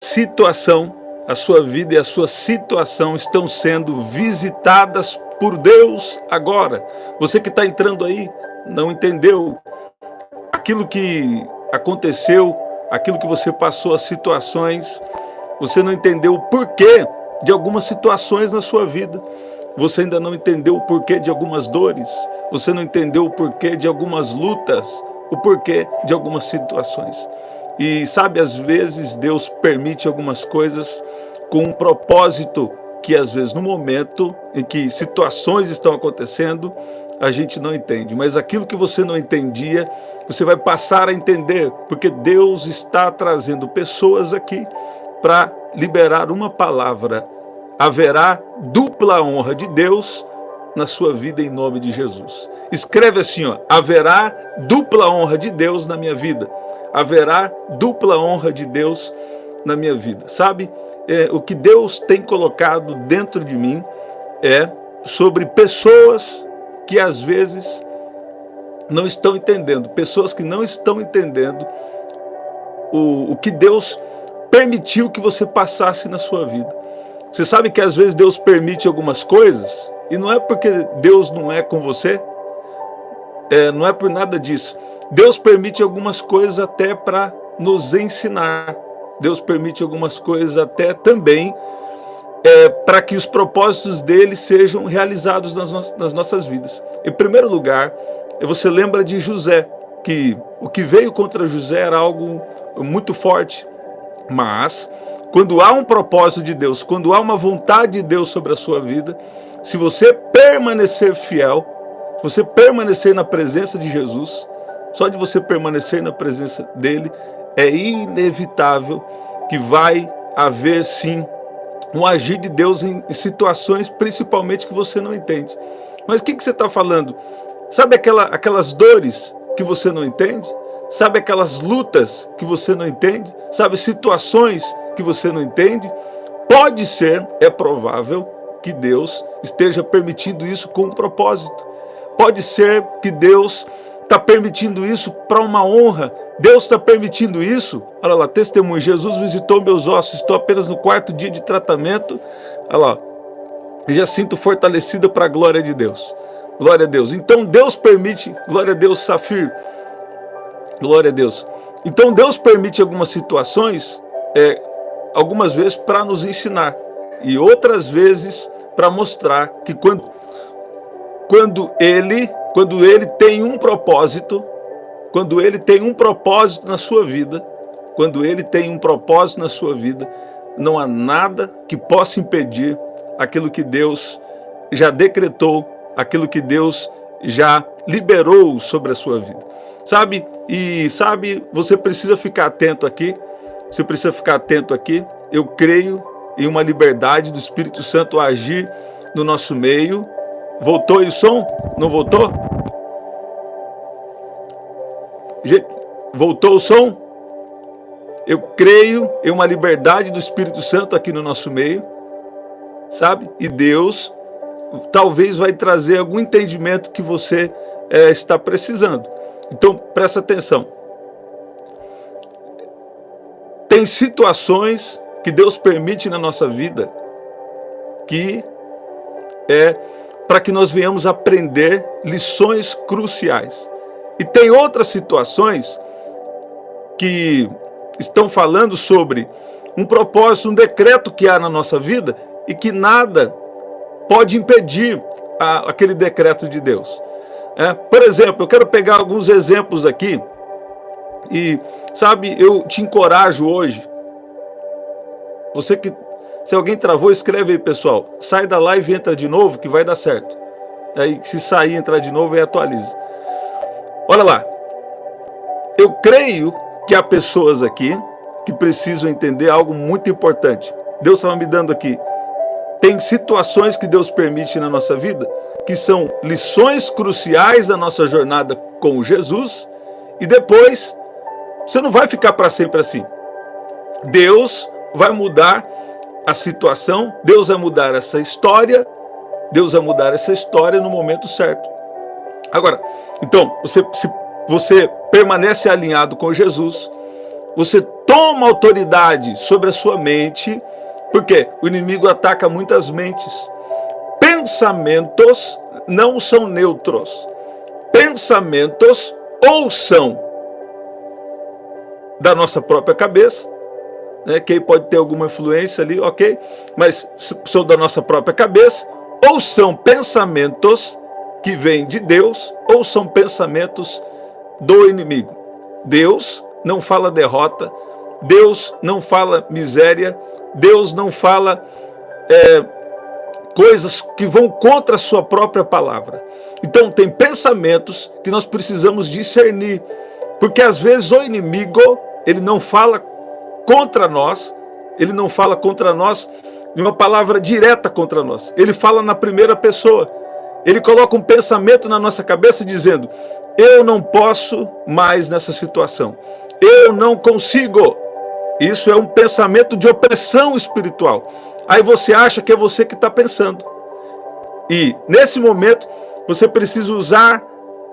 situação, a sua vida e a sua situação estão sendo visitadas por Deus agora. Você que está entrando aí, não entendeu aquilo que aconteceu, aquilo que você passou, as situações, você não entendeu o porquê de algumas situações na sua vida. Você ainda não entendeu o porquê de algumas dores, você não entendeu o porquê de algumas lutas, o porquê de algumas situações. E sabe, às vezes Deus permite algumas coisas com um propósito que às vezes no momento em que situações estão acontecendo, a gente não entende. Mas aquilo que você não entendia, você vai passar a entender, porque Deus está trazendo pessoas aqui para liberar uma palavra. Haverá dupla honra de Deus na sua vida em nome de Jesus. Escreve assim, ó: haverá dupla honra de Deus na minha vida. Haverá dupla honra de Deus na minha vida. Sabe, o que Deus tem colocado dentro de mim é sobre pessoas que às vezes não estão entendendo, pessoas que não estão entendendo o que Deus permitiu que você passasse na sua vida. Você sabe que às vezes Deus permite algumas coisas, e não é porque Deus não é com você, não é por nada disso. Deus permite algumas coisas até para nos ensinar. Deus permite algumas coisas até também para que os propósitos dele sejam realizados nas nossas vidas. Em primeiro lugar, você lembra de José, que o que veio contra José era algo muito forte, mas quando há um propósito de Deus, quando há uma vontade de Deus sobre a sua vida, se você permanecer fiel, se você permanecer na presença de Jesus, só de você permanecer na presença dele, é inevitável que vai haver sim um agir de Deus em situações principalmente que você não entende. Mas o que você está falando? Sabe aquelas dores que você não entende? Sabe aquelas lutas que você não entende? Sabe situações que você não entende? Pode ser, é provável que Deus esteja permitindo isso com um propósito. Pode ser que Deus está permitindo isso para uma honra. Deus está permitindo isso. Olha lá, testemunho: Jesus visitou meus ossos, estou apenas no 4º dia de tratamento. Olha lá, já sinto fortalecida para a glória de Deus. Glória a Deus. Então Deus permite, glória a Deus, Safir, glória a Deus. Então Deus permite algumas situações, algumas vezes para nos ensinar, e outras vezes para mostrar que quando ele tem um propósito, quando ele tem um propósito na sua vida, quando ele tem um propósito na sua vida, não há nada que possa impedir aquilo que Deus já decretou, aquilo que Deus já liberou sobre a sua vida. Sabe? E sabe, você precisa ficar atento aqui. Você precisa ficar atento aqui. Eu creio em uma liberdade do Espírito Santo a agir no nosso meio. Voltou aí o som? Não voltou? Voltou o som? Eu creio em uma liberdade do Espírito Santo aqui no nosso meio, sabe? E Deus talvez vai trazer algum entendimento que você está precisando. Então, presta atenção. Tem situações que Deus permite na nossa vida que para que nós venhamos aprender lições cruciais. E tem outras situações que estão falando sobre um propósito, um decreto que há na nossa vida e que nada pode impedir aquele decreto de Deus. Por exemplo, eu quero pegar alguns exemplos aqui e, sabe, eu te encorajo hoje. Você que, se alguém travou, escreve aí, pessoal. Sai da live e entra de novo que vai dar certo. Aí, se sair e entrar de novo, aí atualiza. Olha lá. Eu creio que há pessoas aqui que precisam entender algo muito importante. Deus estava me dando aqui. Tem situações que Deus permite na nossa vida que são lições cruciais da nossa jornada com Jesus, e depois você não vai ficar para sempre assim. Deus vai mudar a situação, Deus vai mudar essa história, Deus vai mudar essa história no momento certo. Agora, então, se você permanece alinhado com Jesus, você toma autoridade sobre a sua mente, porque o inimigo ataca muitas mentes. Pensamentos não são neutros. Pensamentos ou são da nossa própria cabeça, né, que aí pode ter alguma influência ali, ok? Mas são da nossa própria cabeça, ou são pensamentos que vêm de Deus, ou são pensamentos do inimigo. Deus não fala derrota, Deus não fala miséria, Deus não fala coisas que vão contra a sua própria palavra. Então tem pensamentos que nós precisamos discernir, porque às vezes o inimigo, ele não fala contra nós, ele não fala contra nós de uma palavra direta contra nós, ele fala na primeira pessoa, ele coloca um pensamento na nossa cabeça dizendo, eu não posso mais nessa situação, eu não consigo. Isso é um pensamento de opressão espiritual. Aí você acha que é você que está pensando. E nesse momento você precisa usar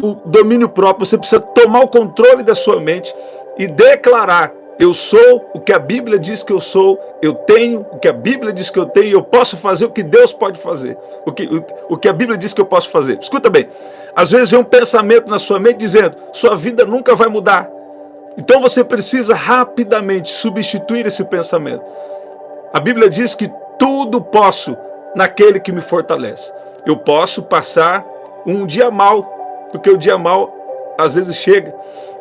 o domínio próprio, você precisa tomar o controle da sua mente e declarar, eu sou o que a Bíblia diz que eu sou, eu tenho o que a Bíblia diz que eu tenho, eu posso fazer o que Deus pode fazer, o que a Bíblia diz que eu posso fazer. Escuta bem, às vezes vem um pensamento na sua mente dizendo, sua vida nunca vai mudar. Então você precisa rapidamente substituir esse pensamento. A Bíblia diz que tudo posso naquele que me fortalece. Eu posso passar um dia mal, porque o dia mal às vezes chega.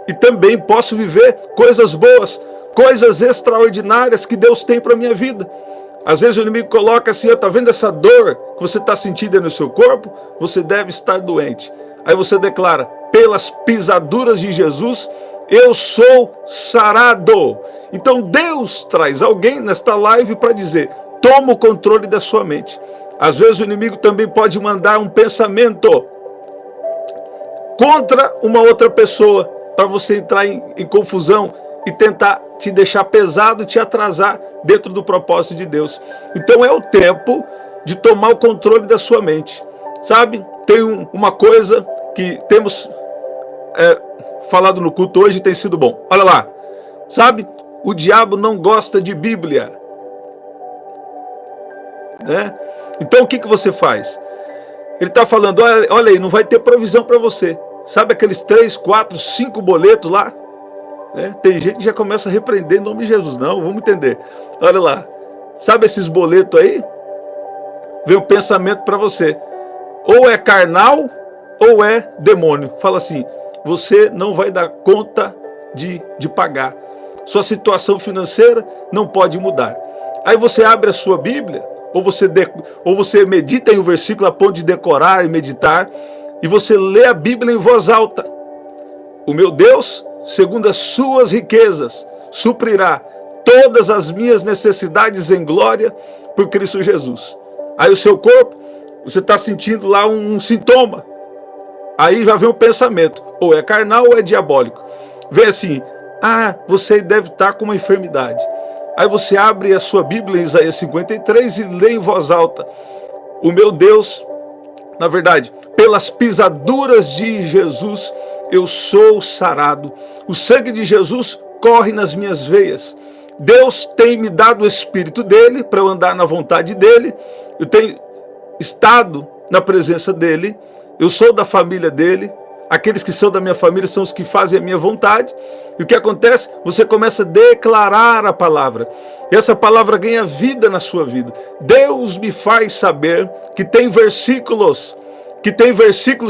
E também posso viver coisas boas, coisas extraordinárias que Deus tem para a minha vida. Às vezes o inimigo coloca assim, está vendo essa dor que você está sentindo no seu corpo? Você deve estar doente. Aí você declara, pelas pisaduras de Jesus, eu sou sarado. Então Deus traz alguém nesta live para dizer, toma o controle da sua mente. Às vezes o inimigo também pode mandar um pensamento contra uma outra pessoa, para você entrar em confusão e tentar te deixar pesado e te atrasar dentro do propósito de Deus. Então é o tempo de tomar o controle da sua mente. Sabe, tem uma coisa que temos falado no culto hoje e tem sido bom. Olha lá, sabe, o diabo não gosta de Bíblia, né? Então o que você faz? Ele está falando, olha aí, não vai ter provisão para você. Sabe aqueles 3, 4, 5 boletos lá? Tem gente que já começa a repreender em nome de Jesus. Não, vamos entender. Olha lá, sabe esses boletos aí? Vem um pensamento para você. Ou é carnal, ou é demônio. Fala assim, você não vai dar conta de pagar. Sua situação financeira não pode mudar. Aí você abre a sua Bíblia, ou você medita em um versículo a ponto de decorar e meditar, e você lê a Bíblia em voz alta. O meu Deus, segundo as suas riquezas, suprirá todas as minhas necessidades em glória por Cristo Jesus. Aí o seu corpo, você está sentindo lá um sintoma. Aí já vem o pensamento, ou é carnal ou é diabólico. Vem assim, você deve estar com uma enfermidade. Aí você abre a sua Bíblia em Isaías 53 e lê em voz alta. O meu Deus, na verdade, pelas pisaduras de Jesus, eu sou sarado. O sangue de Jesus corre nas minhas veias. Deus tem me dado o Espírito dele para eu andar na vontade dele. Eu tenho estado na presença dele. Eu sou da família dele. Aqueles que são da minha família são os que fazem a minha vontade. E o que acontece? Você começa a declarar a palavra. E essa palavra ganha vida na sua vida. Deus me faz saber que tem versículos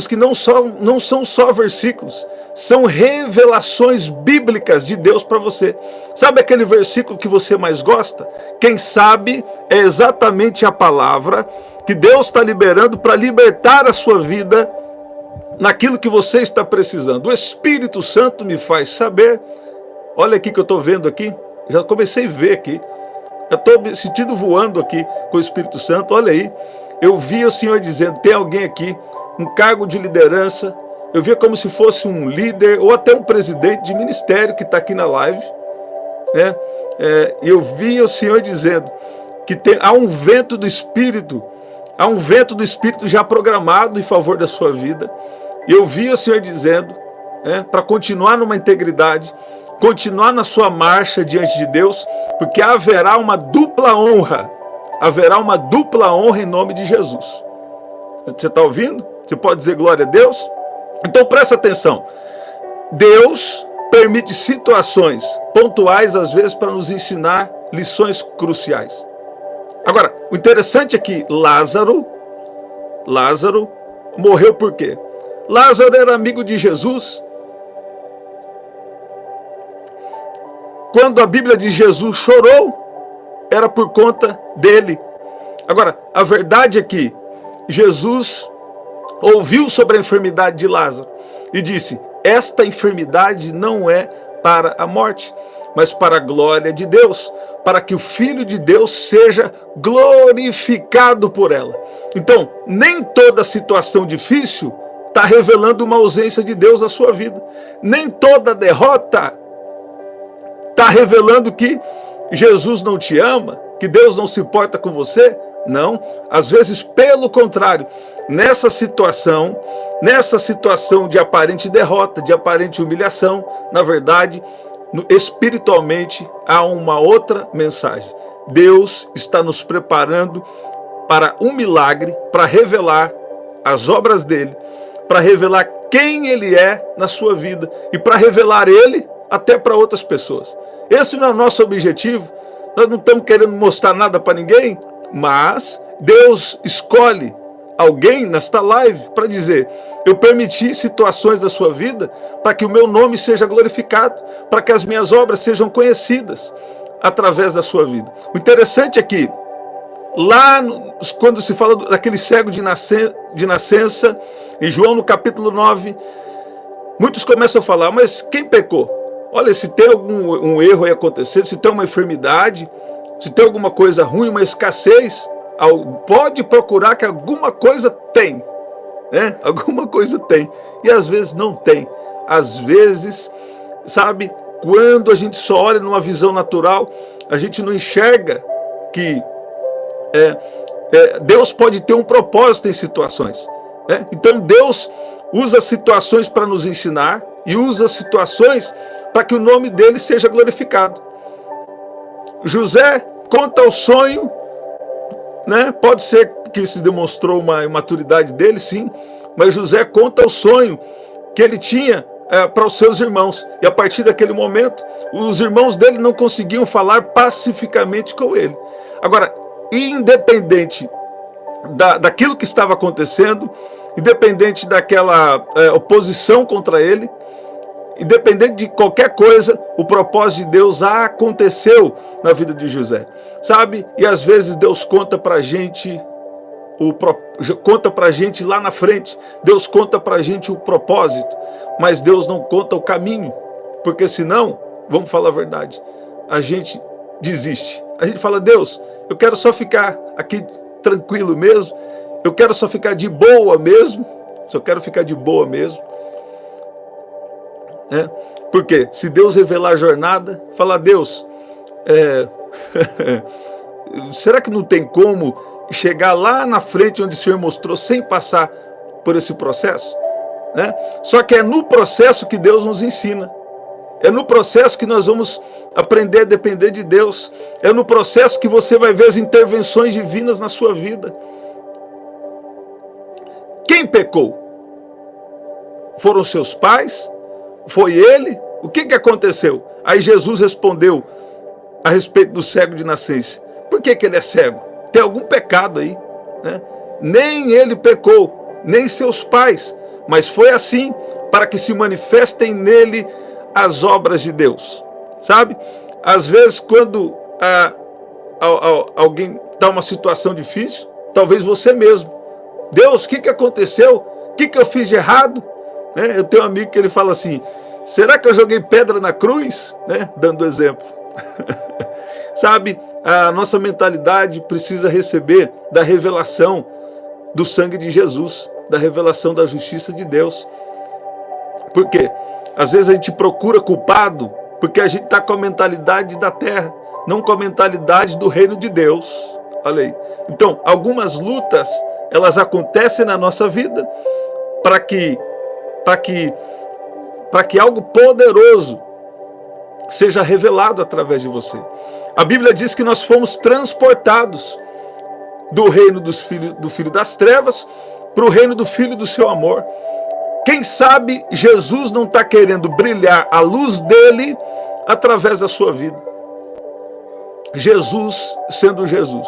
que não são só versículos, são revelações bíblicas de Deus para você. Sabe aquele versículo que você mais gosta? Quem sabe é exatamente a palavra que Deus está liberando para libertar a sua vida naquilo que você está precisando. O Espírito Santo me faz saber. Olha aqui que eu estou vendo aqui, já comecei a ver aqui, eu estou me sentindo voando aqui com o Espírito Santo. Olha aí, eu vi o Senhor dizendo, tem alguém aqui, um cargo de liderança, eu via como se fosse um líder, ou até um presidente de ministério que está aqui na live, né? Eu vi o Senhor dizendo que há um vento do Espírito já programado em favor da sua vida. E eu vi o Senhor dizendo, para continuar numa integridade, continuar na sua marcha diante de Deus, porque haverá uma dupla honra. Haverá uma dupla honra em nome de Jesus. Você está ouvindo? Você pode dizer glória a Deus? Então presta atenção. Deus permite situações pontuais, às vezes, para nos ensinar lições cruciais. Agora, o interessante é que Lázaro morreu por quê? Lázaro era amigo de Jesus. Quando a Bíblia diz Jesus chorou, era por conta dele. Agora, a verdade é que Jesus ouviu sobre a enfermidade de Lázaro e disse: esta enfermidade não é para a morte, mas para a glória de Deus, para que o Filho de Deus seja glorificado por ela. Então, nem toda situação difícil está revelando uma ausência de Deus na sua vida. Nem toda derrota está revelando que Jesus não te ama, que Deus não se importa com você. Não, às vezes pelo contrário, nessa situação de aparente derrota, de aparente humilhação, na verdade, espiritualmente há uma outra mensagem. Deus está nos preparando para um milagre, para revelar as obras dele, para revelar quem ele é na sua vida e para revelar ele até para outras pessoas. Esse não é o nosso objetivo. Nós não estamos querendo mostrar nada para ninguém, mas Deus escolhe alguém nesta live para dizer: eu permiti situações da sua vida para que o meu nome seja glorificado, para que as minhas obras sejam conhecidas através da sua vida. O interessante é que lá quando se fala daquele cego de nascença, em João no capítulo 9, muitos começam a falar: mas quem pecou? Olha, se tem algum erro aí acontecendo, se tem uma enfermidade, se tem alguma coisa ruim, uma escassez, pode procurar que alguma coisa tem, né? Alguma coisa tem. E às vezes não tem. Às vezes, sabe, quando a gente só olha numa visão natural, a gente não enxerga que Deus pode ter um propósito em situações, né? Então Deus usa situações para nos ensinar e usa situações para que o nome dele seja glorificado. José conta o sonho, né? Pode ser que se demonstrou uma imaturidade dele, sim, mas José conta o sonho que ele tinha para os seus irmãos, e a partir daquele momento os irmãos dele não conseguiam falar pacificamente com ele. Agora, independente daquilo que estava acontecendo, independente daquela oposição contra ele, independente de qualquer coisa, o propósito de Deus aconteceu na vida de José, sabe? E às vezes Deus conta pra gente lá na frente, Deus conta pra gente o propósito, mas Deus não conta o caminho, porque senão, vamos falar a verdade, a gente desiste. A gente fala: Deus, eu quero só ficar aqui tranquilo mesmo, eu quero só ficar de boa mesmo, porque se Deus revelar a jornada, fala: Deus, será que não tem como chegar lá na frente onde o Senhor mostrou sem passar por esse processo, né? Só que é no processo que Deus nos ensina, é no processo que nós vamos aprender a depender de Deus, é no processo que você vai ver as intervenções divinas na sua vida. Quem pecou? Foram seus pais? Foi ele? O que aconteceu? Aí Jesus respondeu a respeito do cego de nascença. Por que ele é cego? Tem algum pecado aí, né? Nem ele pecou, nem seus pais, mas foi assim para que se manifestem nele as obras de Deus, sabe? Às vezes quando alguém está numa situação difícil, talvez você mesmo: Deus, o que aconteceu? O que eu fiz de errado? Eu tenho um amigo que ele fala assim: será que eu joguei pedra na cruz? Dando exemplo. Sabe, a nossa mentalidade precisa receber da revelação do sangue de Jesus, da revelação da justiça de Deus. Por quê? Às vezes a gente procura culpado porque a gente está com a mentalidade da terra, não com a mentalidade do reino de Deus. Olha aí. Então, algumas lutas, elas acontecem na nossa vida para que algo poderoso seja revelado através de você. A Bíblia diz que nós fomos transportados do reino do filho das trevas para o reino do filho do seu amor. Quem sabe Jesus não está querendo brilhar a luz dele através da sua vida. Jesus, sendo Jesus,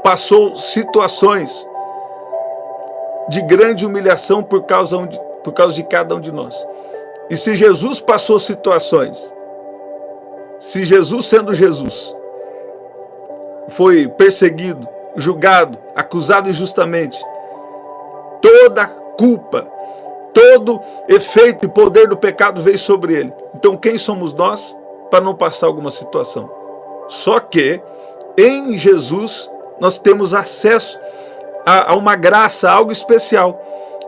passou situações de grande humilhação por causa de cada um de nós. E se Jesus passou situações, se Jesus, sendo Jesus, foi perseguido, julgado, acusado injustamente, toda a culpa, todo efeito e poder do pecado veio sobre ele. Então quem somos nós para não passar alguma situação? Só que em Jesus nós temos acesso a uma graça, a algo especial.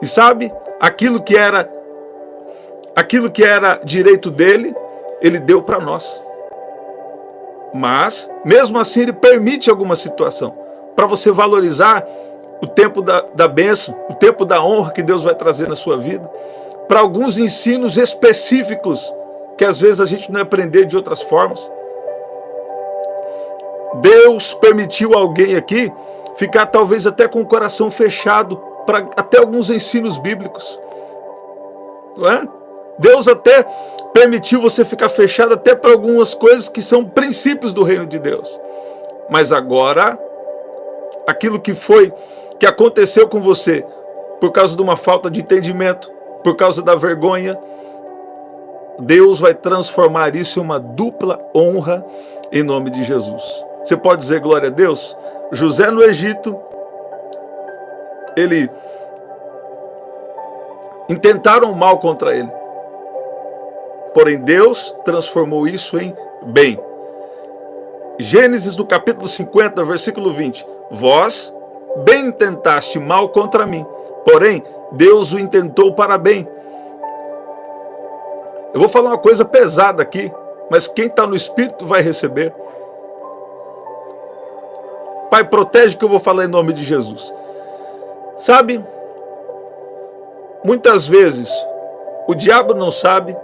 E sabe, aquilo que era direito dele, ele deu para nós. Mas, mesmo assim, ele permite alguma situação para você valorizar o tempo da bênção, o tempo da honra que Deus vai trazer na sua vida, para alguns ensinos específicos que às vezes a gente não aprender de outras formas. Deus permitiu alguém aqui ficar talvez até com o coração fechado para até alguns ensinos bíblicos. Não é? Deus até permitiu você ficar fechado até para algumas coisas que são princípios do reino de Deus. Mas agora, aquilo que aconteceu com você por causa de uma falta de entendimento, por causa da vergonha, Deus vai transformar isso em uma dupla honra em nome de Jesus. Você pode dizer glória a Deus? José no Egito, intentaram mal contra ele. Porém, Deus transformou isso em bem. Gênesis, no capítulo 50, versículo 20. Vós bem intentaste mal contra mim, porém, Deus o intentou para bem. Eu vou falar uma coisa pesada aqui, mas quem está no Espírito vai receber. Pai, protege o que eu vou falar em nome de Jesus. Sabe, muitas vezes, o diabo não sabe.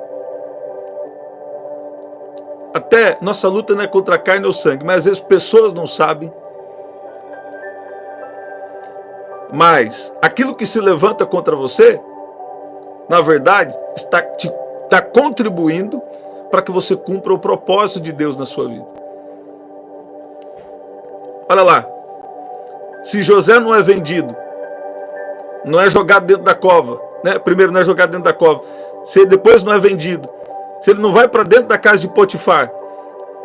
Até nossa luta não é contra a carne ou sangue, mas às vezes pessoas não sabem. Mas aquilo que se levanta contra você, na verdade, está contribuindo para que você cumpra o propósito de Deus na sua vida. Olha lá, se José não é vendido, não é jogado dentro da cova, né? Primeiro não é jogado dentro da cova, se depois não é vendido, se ele não vai para dentro da casa de Potifar,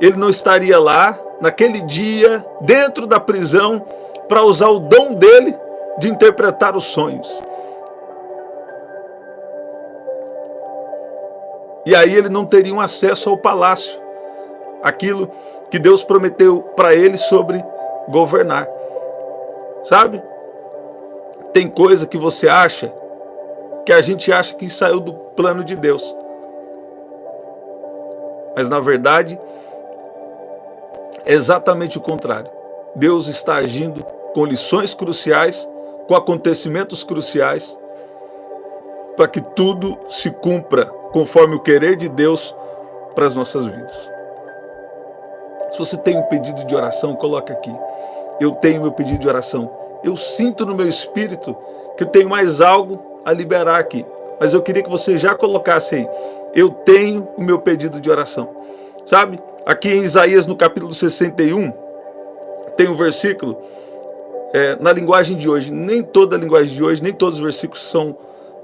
ele não estaria lá, naquele dia, dentro da prisão, para usar o dom dele de interpretar os sonhos. E aí ele não teria um acesso ao palácio, aquilo que Deus prometeu para ele sobre governar. Sabe? Tem coisa que você acha, que a gente acha que saiu do plano de Deus. Mas na verdade, é exatamente o contrário. Deus está agindo com lições cruciais, com acontecimentos cruciais, para que tudo se cumpra conforme o querer de Deus para as nossas vidas. Se você tem um pedido de oração, coloca aqui. Eu tenho meu pedido de oração. Eu sinto no meu espírito que eu tenho mais algo a liberar aqui. Mas eu queria que você já colocasse aí. Eu tenho o meu pedido de oração. Sabe? Aqui em Isaías, no capítulo 61, tem um versículo, na linguagem de hoje. Nem toda a linguagem de hoje, nem todos os versículos são,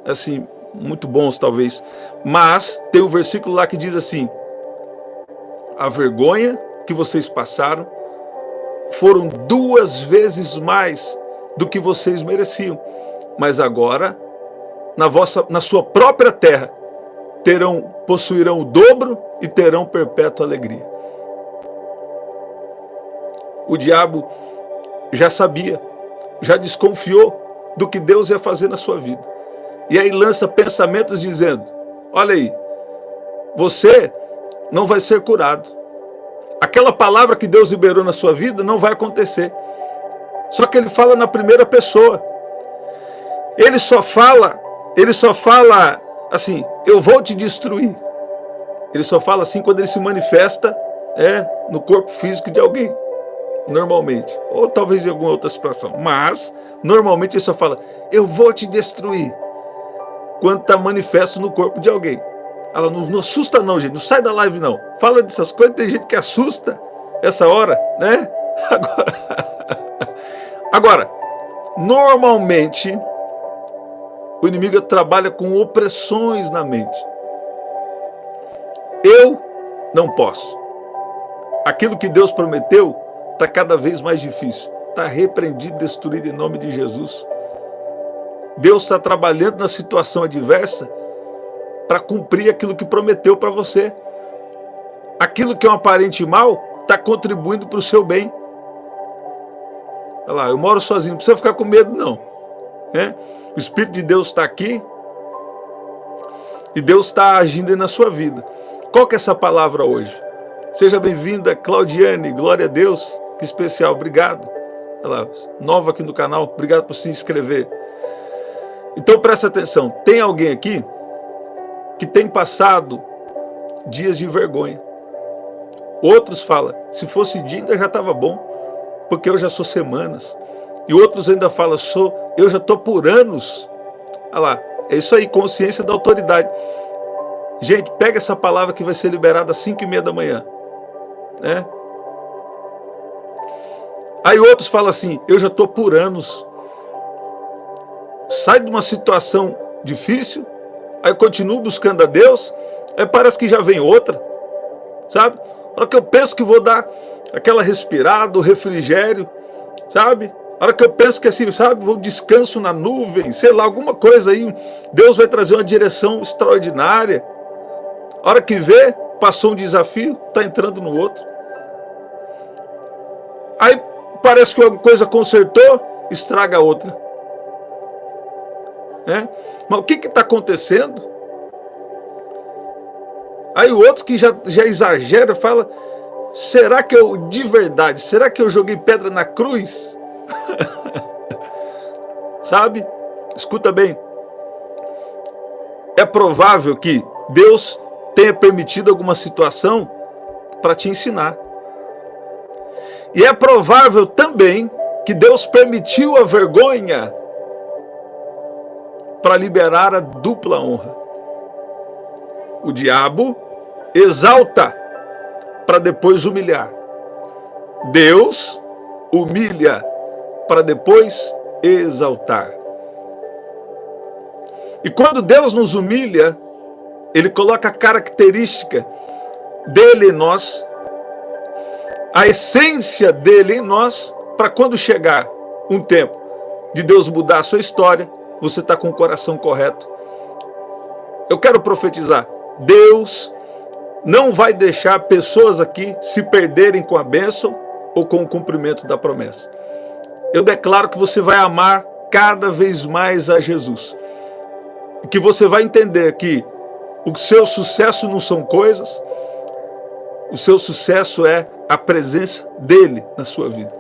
assim, muito bons, talvez. Mas tem um versículo lá que diz assim: a vergonha que vocês passaram foram 2 vezes mais do que vocês mereciam. Mas agora, na sua própria terra, possuirão o dobro e terão perpétua alegria. O diabo já sabia, já desconfiou do que Deus ia fazer na sua vida. E aí lança pensamentos dizendo: olha aí, você não vai ser curado. Aquela palavra que Deus liberou na sua vida não vai acontecer. Só que ele fala na primeira pessoa. Ele só fala assim: eu vou te destruir. Ele só fala assim quando ele se manifesta no corpo físico de alguém, normalmente. Ou talvez em alguma outra situação. Mas, normalmente ele só fala, eu vou te destruir, quando está manifesto no corpo de alguém. Ela não assusta não, gente. Não sai da live não. Fala dessas coisas, tem gente que assusta essa hora, né? Agora, normalmente, o inimigo trabalha com opressões na mente. Eu não posso. Aquilo que Deus prometeu está cada vez mais difícil. Está repreendido, destruído em nome de Jesus. Deus está trabalhando na situação adversa para cumprir aquilo que prometeu para você. Aquilo que é um aparente mal está contribuindo para o seu bem. Olha lá, eu moro sozinho, não precisa ficar com medo não. O Espírito de Deus está aqui e Deus está agindo aí na sua vida. Qual que é essa palavra hoje? Seja bem-vinda, Claudiane, glória a Deus, que especial, obrigado. Olha lá, nova aqui no canal, obrigado por se inscrever. Então presta atenção, tem alguém aqui que tem passado dias de vergonha. Outros falam, se fosse dia ainda já estava bom, porque eu já sou semanas. E outros ainda falam, eu já estou por anos. Olha lá, é isso aí, consciência da autoridade. Gente, pega essa palavra que vai ser liberada às 5h30 da manhã. Aí outros falam assim, eu já estou por anos. Sai de uma situação difícil, aí continuo buscando a Deus, aí parece que já vem outra, sabe? Na hora que eu penso que vou dar aquela respirada, o refrigério, sabe? Na hora que eu penso que assim, sabe, vou descanso na nuvem, sei lá, alguma coisa aí, Deus vai trazer uma direção extraordinária. A hora que vê, passou um desafio, está entrando no outro. Aí parece que uma coisa consertou, estraga a outra. Mas o que está acontecendo? Aí outros que já exageram, falam, será que eu, de verdade, será que eu joguei pedra na cruz? Sabe? Escuta bem. É provável que Deus tenha permitido alguma situação para te ensinar. E é provável também que Deus permitiu a vergonha para liberar a dupla honra. O diabo exalta para depois humilhar. Deus humilha para depois exaltar. E quando Deus nos humilha, Ele coloca a característica dele em nós, a essência dele em nós, para quando chegar um tempo de Deus mudar a sua história, você está com o coração correto. Eu quero profetizar, Deus não vai deixar pessoas aqui se perderem com a bênção ou com o cumprimento da promessa. Eu declaro que você vai amar cada vez mais a Jesus. E que você vai entender que o seu sucesso não são coisas, o seu sucesso é a presença dele na sua vida.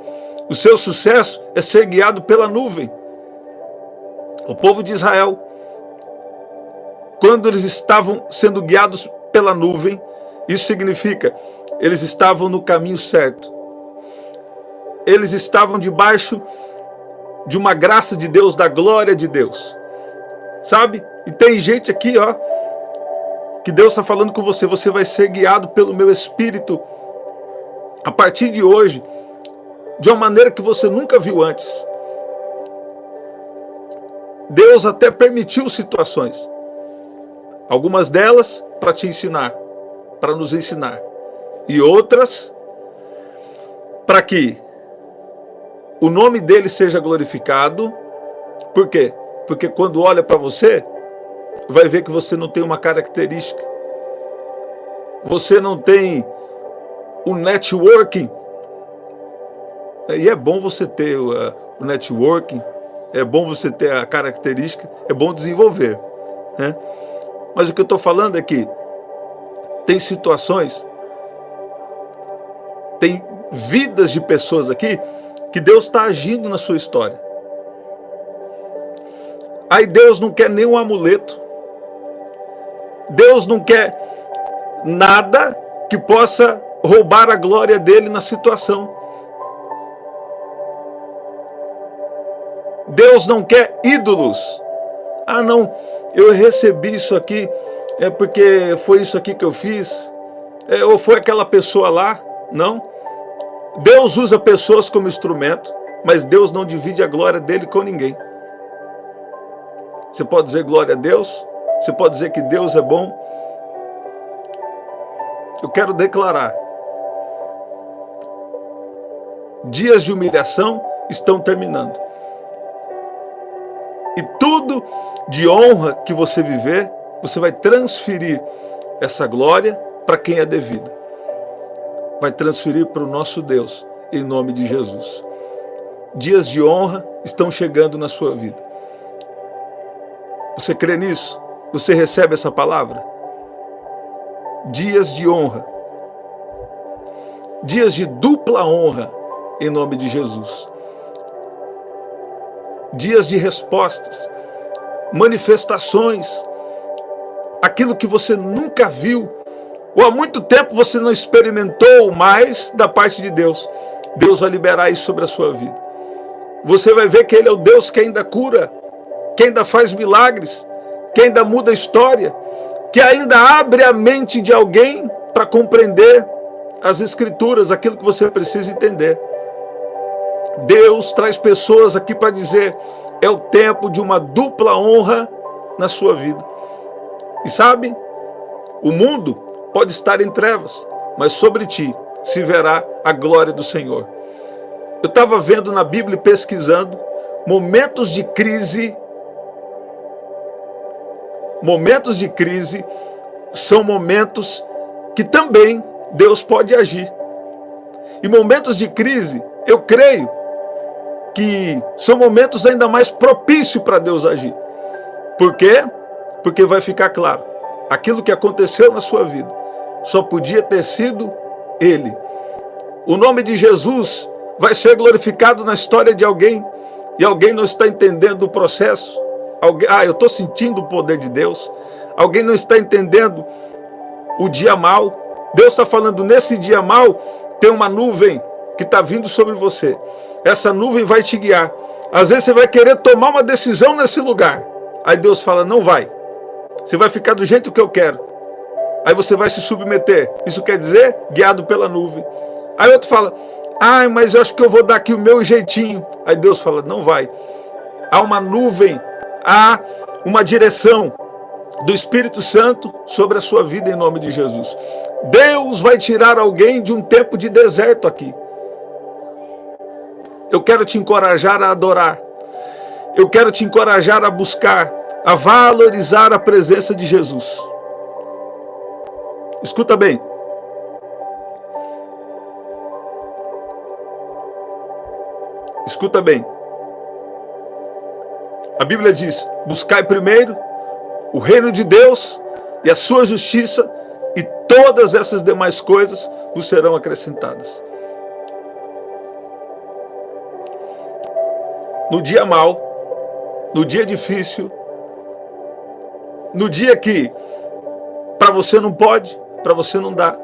O seu sucesso é ser guiado pela nuvem. O povo de Israel, quando eles estavam sendo guiados pela nuvem, isso significa, eles estavam no caminho certo. Eles estavam debaixo de uma graça de Deus, da glória de Deus. Sabe? E tem gente aqui, ó, que Deus está falando com você, você vai ser guiado pelo meu Espírito a partir de hoje, de uma maneira que você nunca viu antes. Deus até permitiu situações, algumas delas para te ensinar, para nos ensinar, e outras para que o nome dele seja glorificado. Por quê? Porque quando olha para você, vai ver que você não tem uma característica, você não tem um networking. E é bom você ter o networking, é bom você ter a característica, é bom desenvolver, né? Mas o que eu estou falando é que tem situações, tem vidas de pessoas aqui que Deus está agindo na sua história. Aí Deus não quer nenhum amuleto, Deus não quer nada que possa roubar a glória dele na situação. Deus não quer ídolos. Ah, não, eu recebi isso aqui, é porque foi isso aqui que eu fiz, ou foi aquela pessoa lá. Não. Deus usa pessoas como instrumento, mas Deus não divide a glória dele com ninguém. Você pode dizer glória a Deus, você pode dizer que Deus é bom. Eu quero declarar: dias de humilhação estão terminando. E tudo de honra que você viver, você vai transferir essa glória para quem é devida. Vai transferir para o nosso Deus, em nome de Jesus. Dias de honra estão chegando na sua vida. Você crê nisso? Você recebe essa palavra? Dias de honra. Dias de dupla honra, em nome de Jesus. Dias de respostas, manifestações, aquilo que você nunca viu, ou há muito tempo você não experimentou mais da parte de Deus. Deus vai liberar isso sobre a sua vida. Você vai ver que Ele é o Deus que ainda cura, que ainda faz milagres, que ainda muda a história, que ainda abre a mente de alguém para compreender as Escrituras, aquilo que você precisa entender. Deus traz pessoas aqui para dizer: é o tempo de uma dupla honra na sua vida. E sabe, o mundo pode estar em trevas, mas sobre ti se verá a glória do Senhor. Eu estava vendo na Bíblia e pesquisando, momentos de crise são momentos que também Deus pode agir. E momentos de crise, eu creio que são momentos ainda mais propícios para Deus agir. Por quê? Porque vai ficar claro, aquilo que aconteceu na sua vida só podia ter sido Ele. O nome de Jesus vai ser glorificado na história de alguém, e alguém não está entendendo o processo. Eu estou sentindo o poder de Deus. Alguém não está entendendo o dia mau. Deus está falando: nesse dia mau tem uma nuvem que está vindo sobre você. Essa nuvem vai te guiar. Às vezes você vai querer tomar uma decisão nesse lugar. Aí Deus fala: não vai. Você vai ficar do jeito que eu quero. Aí você vai se submeter. Isso quer dizer guiado pela nuvem. Aí outro fala: mas eu acho que eu vou dar aqui o meu jeitinho. Aí Deus fala: não vai. Há uma nuvem, há uma direção do Espírito Santo sobre a sua vida, em nome de Jesus. Deus vai tirar alguém de um tempo de deserto aqui. Eu quero te encorajar a adorar. Eu quero te encorajar a buscar, a valorizar a presença de Jesus. Escuta bem. Escuta bem. A Bíblia diz: buscai primeiro o reino de Deus e a sua justiça, e todas essas demais coisas vos serão acrescentadas. No dia mau, no dia difícil, no dia que para você não pode, para você não dá,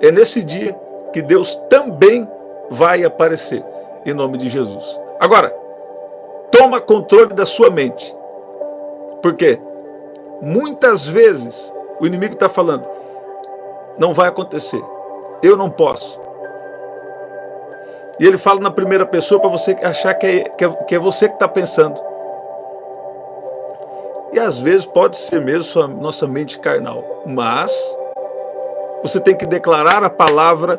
é nesse dia que Deus também vai aparecer, em nome de Jesus. Agora, toma controle da sua mente. Por quê? Muitas vezes o inimigo está falando: não vai acontecer, eu não posso. E ele fala na primeira pessoa para você achar que é você que está pensando. E às vezes pode ser mesmo nossa mente carnal. Mas você tem que declarar a palavra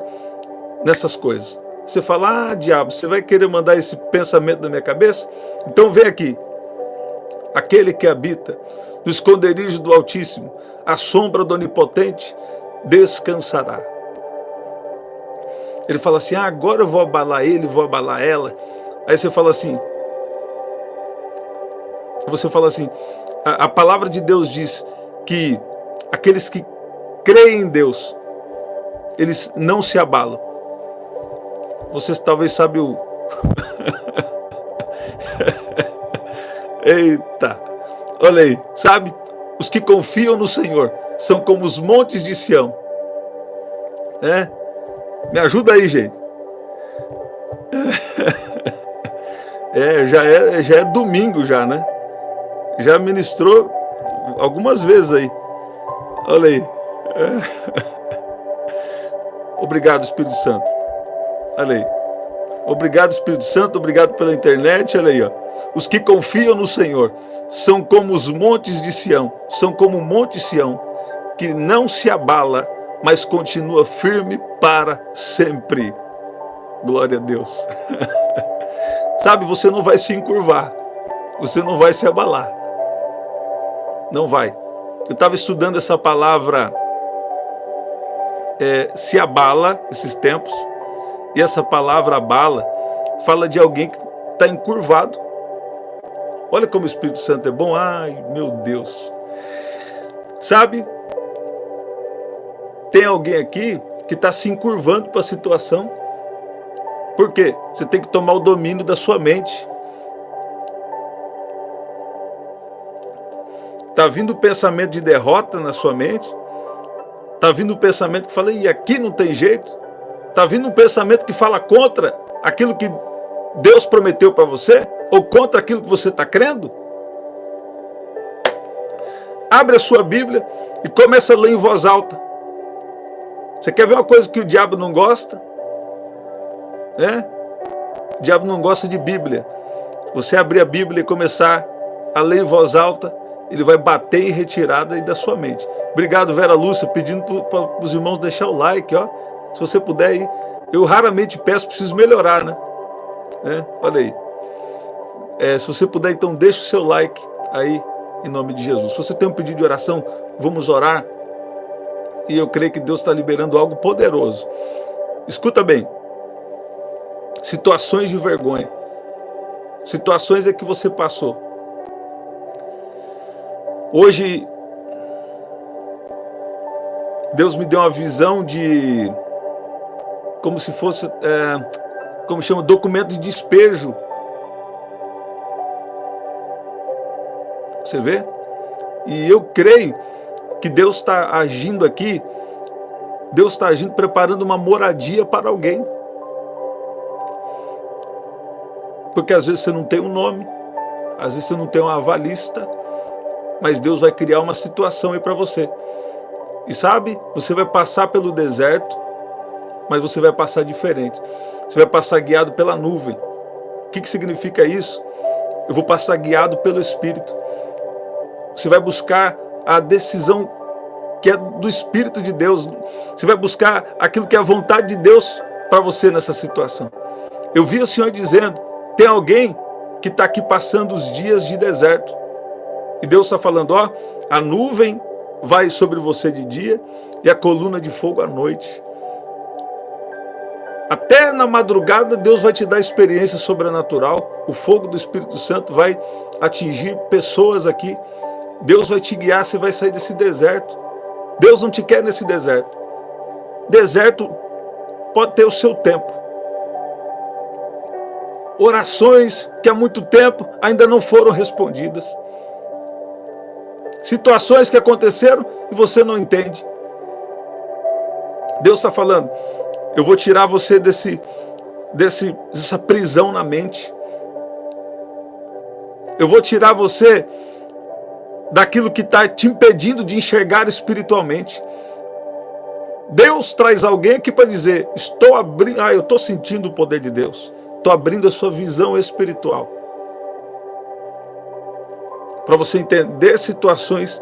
nessas coisas. Você fala: diabo, você vai querer mandar esse pensamento na minha cabeça? Então vem aqui. Aquele que habita no esconderijo do Altíssimo, à sombra do Onipotente, descansará. Ele fala assim: agora eu vou abalar ele, vou abalar ela. Aí você fala assim, a palavra de Deus diz que aqueles que creem em Deus, eles não se abalam. Vocês talvez sabem o... Eita, olha aí, sabe? Os que confiam no Senhor são como os montes de Sião, Me ajuda aí, gente. Já é domingo já, né? Já ministrou algumas vezes aí. Olha aí. Obrigado, Espírito Santo. Olha aí. Obrigado, Espírito Santo. Obrigado pela internet. Olha aí, ó. Os que confiam no Senhor são como os montes de Sião. São como o monte Sião, que não se abala, mas continua firme para sempre. Glória a Deus. Sabe, você não vai se encurvar. Você não vai se abalar. Não vai. Eu estava estudando essa palavra se abala, esses tempos. E essa palavra abala fala de alguém que está encurvado. Olha como o Espírito Santo é bom. Ai, meu Deus. Sabe? Tem alguém aqui que está se encurvando para a situação. Por quê? Você tem que tomar o domínio da sua mente. Está vindo o pensamento de derrota na sua mente. Está vindo o pensamento que fala, e aqui não tem jeito. Está vindo um pensamento que fala contra aquilo que Deus prometeu para você, ou contra aquilo que você está crendo. Abre a sua Bíblia e começa a ler em voz alta. Você quer ver uma coisa que o diabo não gosta? O diabo não gosta de Bíblia. Você abrir a Bíblia e começar a ler em voz alta, ele vai bater em retirada aí da sua mente. Obrigado, Vera Lúcia, pedindo para os irmãos deixar o like, ó. Se você puder aí. Eu raramente peço, preciso melhorar, né? Olha aí. Se você puder, então deixa o seu like aí, em nome de Jesus. Se você tem um pedido de oração, vamos orar. E eu creio que Deus está liberando algo poderoso. Escuta bem. Situações de vergonha. Situações que você passou. Hoje, Deus me deu uma visão de... como se fosse, como chama, documento de despejo. Você vê? E eu creio que Deus está agindo aqui, Deus está agindo, preparando uma moradia para alguém. Porque às vezes você não tem um nome, às vezes você não tem uma avalista, mas Deus vai criar uma situação aí para você. E sabe, você vai passar pelo deserto, mas você vai passar diferente. Você vai passar guiado pela nuvem. O que significa isso? Eu vou passar guiado pelo Espírito. Você vai buscar a decisão que é do Espírito de Deus. Você vai buscar aquilo que é a vontade de Deus para você nessa situação. Eu vi o Senhor dizendo, tem alguém que está aqui passando os dias de deserto. E Deus está falando, ó, a nuvem vai sobre você de dia e a coluna de fogo à noite. Até na madrugada Deus vai te dar experiência sobrenatural. O fogo do Espírito Santo vai atingir pessoas aqui. Deus vai te guiar, você vai sair desse deserto. Deus não te quer nesse deserto. Deserto pode ter o seu tempo. Orações que há muito tempo ainda não foram respondidas. Situações que aconteceram e você não entende. Deus está falando, eu vou tirar você dessa prisão na mente. Eu vou tirar você daquilo que está te impedindo de enxergar espiritualmente. Deus traz alguém aqui para dizer, estou abrindo, eu estou sentindo o poder de Deus. Estou abrindo a sua visão espiritual. Para você entender situações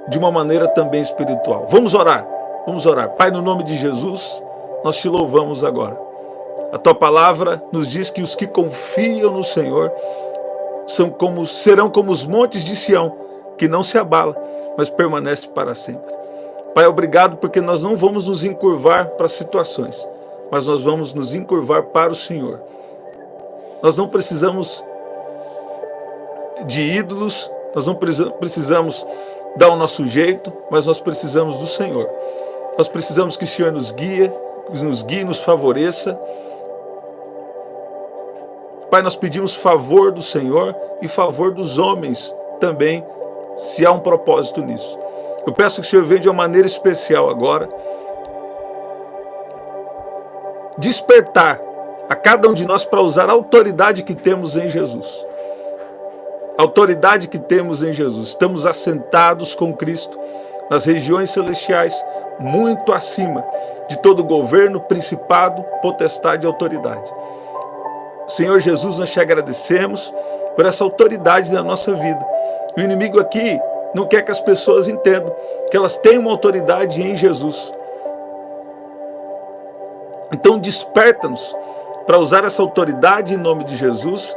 de uma maneira também espiritual. Vamos orar. Vamos orar. Pai, no nome de Jesus, nós te louvamos agora. A tua palavra nos diz que os que confiam no Senhor serão como os montes de Sião, que não se abala, mas permanece para sempre. Pai, obrigado porque nós não vamos nos encurvar para situações, mas nós vamos nos encurvar para o Senhor. Nós não precisamos de ídolos, nós não precisamos dar o nosso jeito, mas nós precisamos do Senhor. Nós precisamos que o Senhor nos guie, nos favoreça. Pai, nós pedimos favor do Senhor e favor dos homens também, se há um propósito nisso. Eu peço que o Senhor venha de uma maneira especial agora despertar a cada um de nós para usar a autoridade que temos em Jesus. A autoridade que temos em Jesus. Estamos assentados com Cristo nas regiões celestiais, muito acima de todo governo, principado, potestade e autoridade. Senhor Jesus, nós te agradecemos por essa autoridade na nossa vida. O inimigo aqui não quer que as pessoas entendam que elas têm uma autoridade em Jesus. Então desperta-nos para usar essa autoridade em nome de Jesus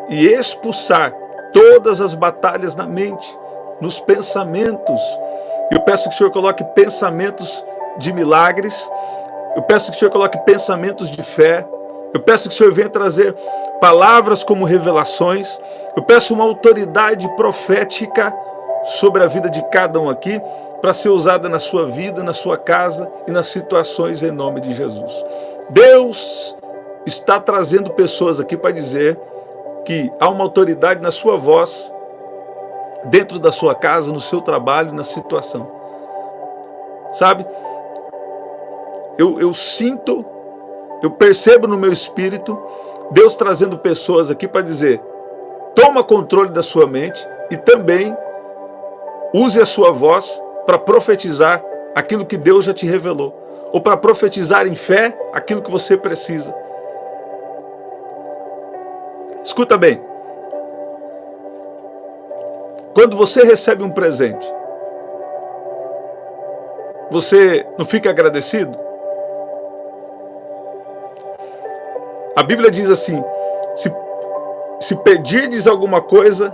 e expulsar todas as batalhas na mente, nos pensamentos. Eu peço que o Senhor coloque pensamentos de milagres, eu peço que o Senhor coloque pensamentos de fé, eu peço que o Senhor venha trazer palavras como revelações, eu peço uma autoridade profética sobre a vida de cada um aqui, para ser usada na sua vida, na sua casa e nas situações em nome de Jesus. Deus está trazendo pessoas aqui para dizer que há uma autoridade na sua voz, dentro da sua casa, no seu trabalho, na situação. Sabe? Eu sinto, eu percebo no meu espírito, Deus trazendo pessoas aqui para dizer, toma controle da sua mente e também use a sua voz para profetizar aquilo que Deus já te revelou, ou para profetizar em fé aquilo que você precisa. Escuta bem, quando você recebe um presente, você não fica agradecido? A Bíblia diz assim, se pedirdes alguma coisa,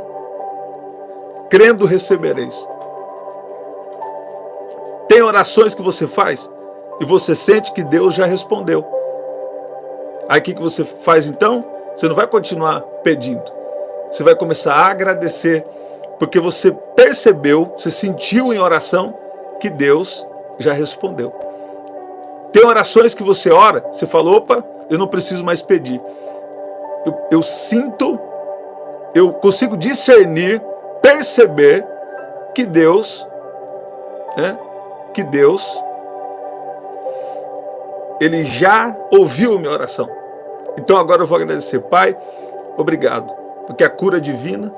crendo recebereis. Tem orações que você faz e você sente que Deus já respondeu. Aí o que você faz então? Você não vai continuar pedindo. Você vai começar a agradecer, porque você percebeu, você sentiu em oração que Deus já respondeu. Tem orações que você ora, você fala, opa, eu não preciso mais pedir. Eu sinto, eu consigo discernir, perceber que Deus, Ele já ouviu minha oração. Então agora eu vou agradecer. Pai, obrigado, porque a cura divina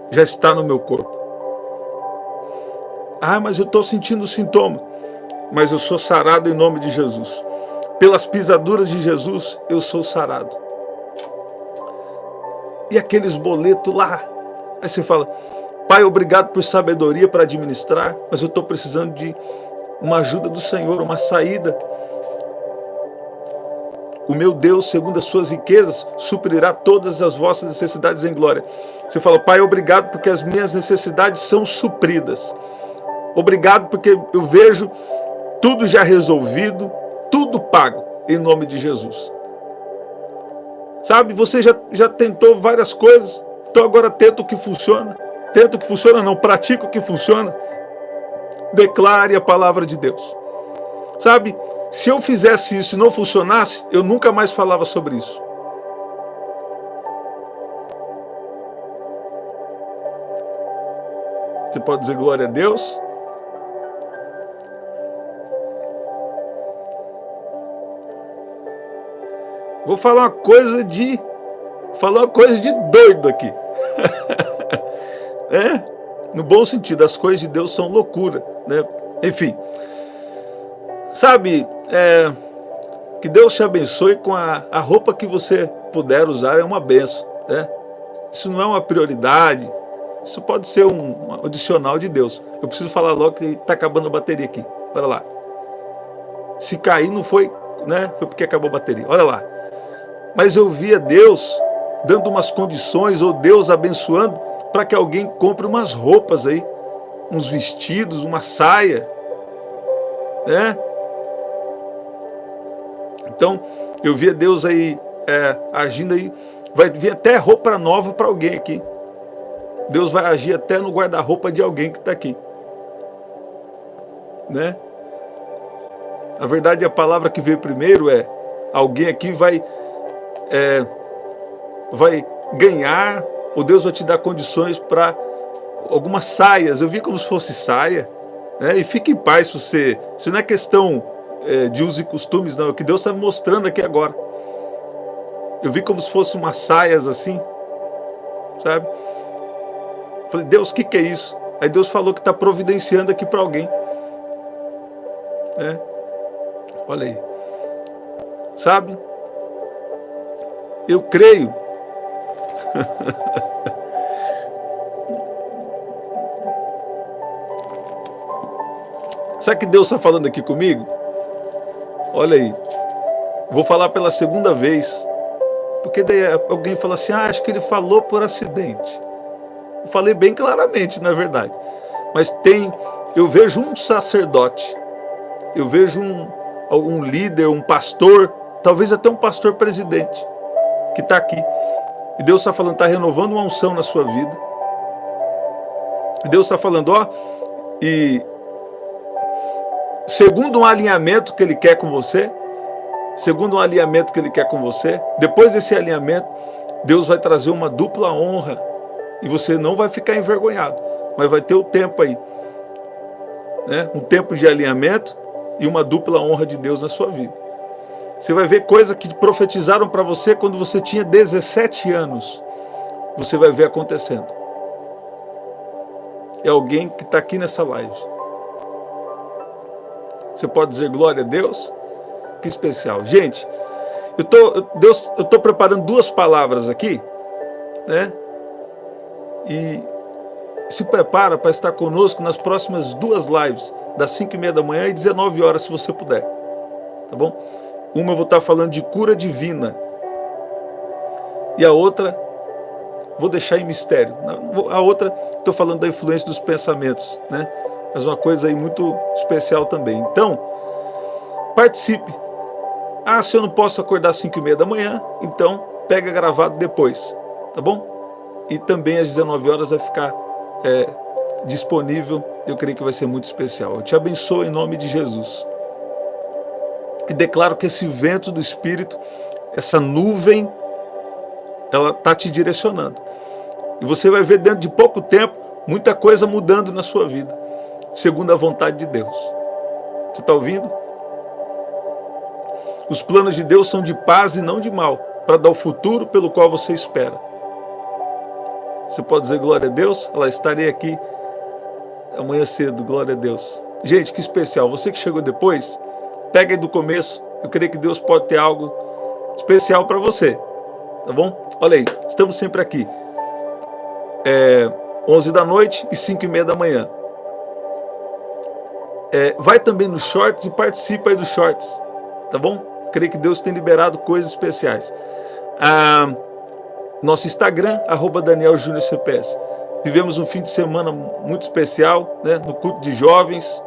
já está no meu corpo. Ah, mas eu estou sentindo sintoma. Mas eu sou sarado em nome de Jesus. Pelas pisaduras de Jesus, eu sou sarado. E aqueles boletos lá? Aí você fala, Pai, obrigado por sabedoria para administrar, mas eu estou precisando de uma ajuda do Senhor, uma saída. O meu Deus, segundo as suas riquezas, suprirá todas as vossas necessidades em glória. Você fala, Pai, obrigado porque as minhas necessidades são supridas. Obrigado porque eu vejo tudo já resolvido, tudo pago, em nome de Jesus. Sabe, você já tentou várias coisas, então agora tenta o que funciona. Tenta o que funciona não, pratica o que funciona. Declare a palavra de Deus. Sabe, se eu fizesse isso e não funcionasse, eu nunca mais falava sobre isso. Você pode dizer glória a Deus? Vou falar uma coisa de doido aqui. No bom sentido, as coisas de Deus são loucura, né? Enfim. Sabe, que Deus te abençoe com a roupa que você puder usar, é uma benção, né? Isso não é uma prioridade, isso pode ser um adicional de Deus. Eu preciso falar logo que está acabando a bateria aqui, olha lá. Se cair não foi, né? Foi porque acabou a bateria, olha lá. Mas eu via Deus dando umas condições, ou Deus abençoando, para que alguém compre umas roupas aí, uns vestidos, uma saia, né? Então, eu via Deus aí agindo aí, vai vir até roupa nova para alguém aqui. Deus vai agir até no guarda-roupa de alguém que está aqui, né? Na verdade, a palavra que veio primeiro é, alguém aqui vai ganhar, ou Deus vai te dar condições para algumas saias. Eu vi como se fosse saia, né? E fique em paz se não é questão de usos e costumes, não, é o que Deus está me mostrando aqui agora. Eu vi como se fossem umas saias assim, sabe? Falei, Deus, o que é isso? Aí Deus falou que está providenciando aqui para alguém. Olha aí. Sabe? Eu creio. Sabe o que Deus está falando aqui comigo? Olha aí. Vou falar pela segunda vez. Porque daí alguém fala assim, acho que ele falou por acidente. Eu falei bem claramente, na verdade. Mas eu vejo um sacerdote, eu vejo um líder, um pastor, talvez até um pastor presidente, que está aqui. E Deus está falando, está renovando uma unção na sua vida. E Deus está falando, e segundo um alinhamento que Ele quer com você, depois desse alinhamento, Deus vai trazer uma dupla honra. E você não vai ficar envergonhado, mas vai ter o tempo aí, né? Um tempo de alinhamento e uma dupla honra de Deus na sua vida. Você vai ver coisas que profetizaram para você quando você tinha 17 anos. Você vai ver acontecendo. É alguém que está aqui nessa live. Você pode dizer glória a Deus? Que especial. Gente, eu tô preparando 2 palavras aqui, né? E se prepara para estar conosco nas próximas 2 lives, das 5h30 da manhã e 19 horas, se você puder. Tá bom? Uma eu vou estar falando de cura divina. E a outra, vou deixar em mistério. A outra, estou falando da influência dos pensamentos, né? Mas uma coisa aí muito especial também. Então, participe. Se eu não posso acordar às 5h30 da manhã, então pega gravado depois. Tá bom? E também às 19 horas vai ficar disponível. Eu creio que vai ser muito especial. Eu te abençoo em nome de Jesus. E declaro que esse vento do Espírito, essa nuvem, ela está te direcionando. E você vai ver dentro de pouco tempo, muita coisa mudando na sua vida, segundo a vontade de Deus. Você está ouvindo? Os planos de Deus são de paz e não de mal, para dar o futuro pelo qual você espera. Você pode dizer glória a Deus? Ela estarei aqui amanhã cedo, glória a Deus. Gente, que especial. Você que chegou depois, pega aí do começo. Eu creio que Deus pode ter algo especial para você. Tá bom? Olha aí, estamos sempre aqui. 11 da noite e 5h30 da manhã. Vai também nos shorts e participa aí dos shorts. Tá bom? Creio que Deus tem liberado coisas especiais. Nosso Instagram, @DanielJúniorCPS. Vivemos um fim de semana muito especial, né? No culto de jovens.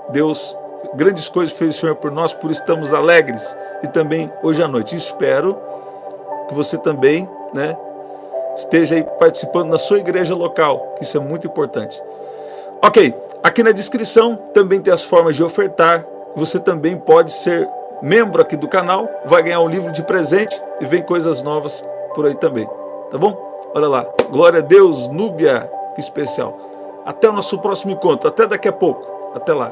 Deus, grandes coisas fez o Senhor por nós, por isso estamos alegres. E também hoje à noite. Espero que você também, né, esteja aí participando na sua igreja local, que isso é muito importante. Ok, aqui na descrição também tem as formas de ofertar. Você também pode ser membro aqui do canal, vai ganhar um livro de presente e vem coisas novas por aí também, tá bom? Olha lá, glória a Deus, Núbia, que especial. Até o nosso próximo encontro, até daqui a pouco, até lá.